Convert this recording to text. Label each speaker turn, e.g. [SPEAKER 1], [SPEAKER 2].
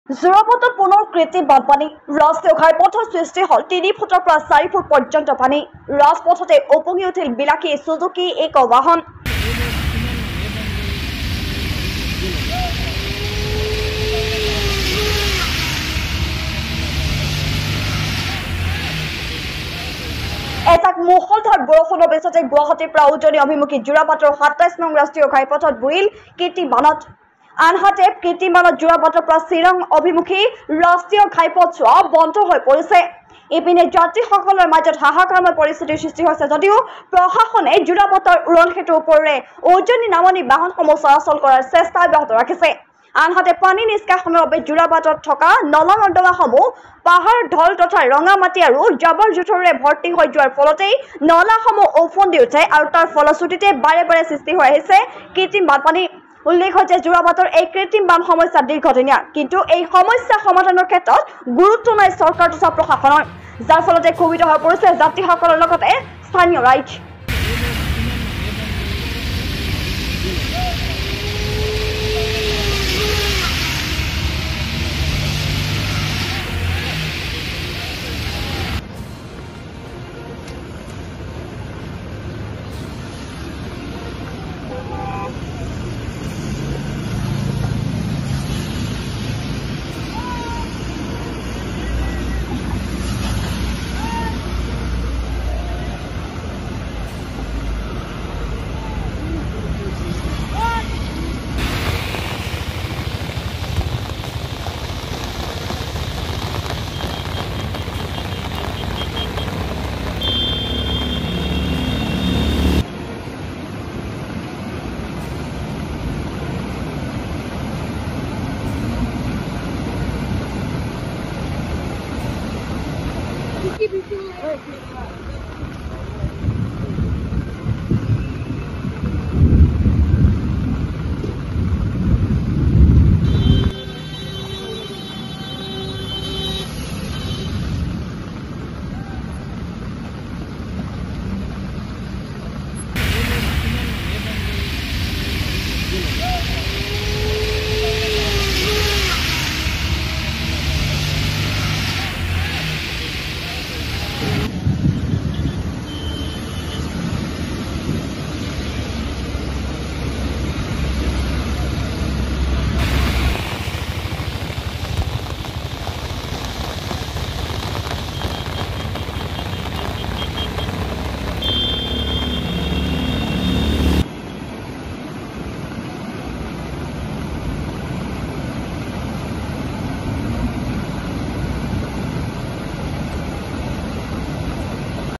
[SPEAKER 1] যোৰাবাটত পুনৰ কৃত্ৰিম বানপানী ৰাষ্ট্ৰীয় ঘাইপথৰ সৃষ্টি হ'ল ৩ ফুটৰ পৰা ৪ ফুট পৰ্যন্ত পানী ৰাজপথতে উপঙি উঠিল বিলাসী সুজুকি ইকো বাহন এটাক মুহলধাৰ বৰষুণৰ পিছতে গুৱাহাটীৰ পৰা উজনি অভিমুখী যোৰাবাটৰ ২৭ নং ৰাষ্ট্ৰীয় ঘাইপথত বুৰিল কৃত্ৰিম বানত আনহাতে কৃত্ৰিম বানত যোৰাবাটৰ পৰা চিৰাং অভিমুখী ৰাষ্ট্ৰীয় ঘাইপথ চোৱা বন্ধ হৈ পৰিছে ইপিনে যাত্ৰীসকলৰ মাজত হাহাকাৰময় পৰিস্থিতিৰ সৃষ্টি হৈছে যদিও প্ৰশাসনে যোৰাবাটৰ উৰণ সেতুৰ ওপৰেৰে উজনি নামনি বাহনসমূহ চলাচল কৰাৰ চেষ্টা অব্যাহত ৰাখিছে আনহাতে পানী নিষ্কাশনৰ বাবে যোৰাবাটত থকা নলা নৰ্দমাসমূহ পাহাৰ ঢল তথা ৰঙামাটি আৰু জাবৰ জোঁথৰেৰে ভৰ্তি হৈ যোৱাৰ ফলতেই নলাসমূহ ওফন্দি উঠে আৰু তাৰ ফলশ্ৰুতিতে বাৰে বাৰে সৃষ্টি হৈ আহিছে কৃত্ৰিম বানপানী উল্লেখ হৈছে যোৰাবাটৰ এই কৃত্ৰিম বান সমস্যা দীৰ্ঘদিনীয়া কিন্তু এই সমস্যা সমাধানৰ ক্ষেত্ৰত গুৰুত্ব নাই চৰকাৰ তথা প্ৰশাসনৰ যাৰ ফলতে ক্ষোভিত হৈ পৰিছে যাত্ৰীসকলৰ লগতে স্থানীয় ৰাইজ
[SPEAKER 2] Thank you.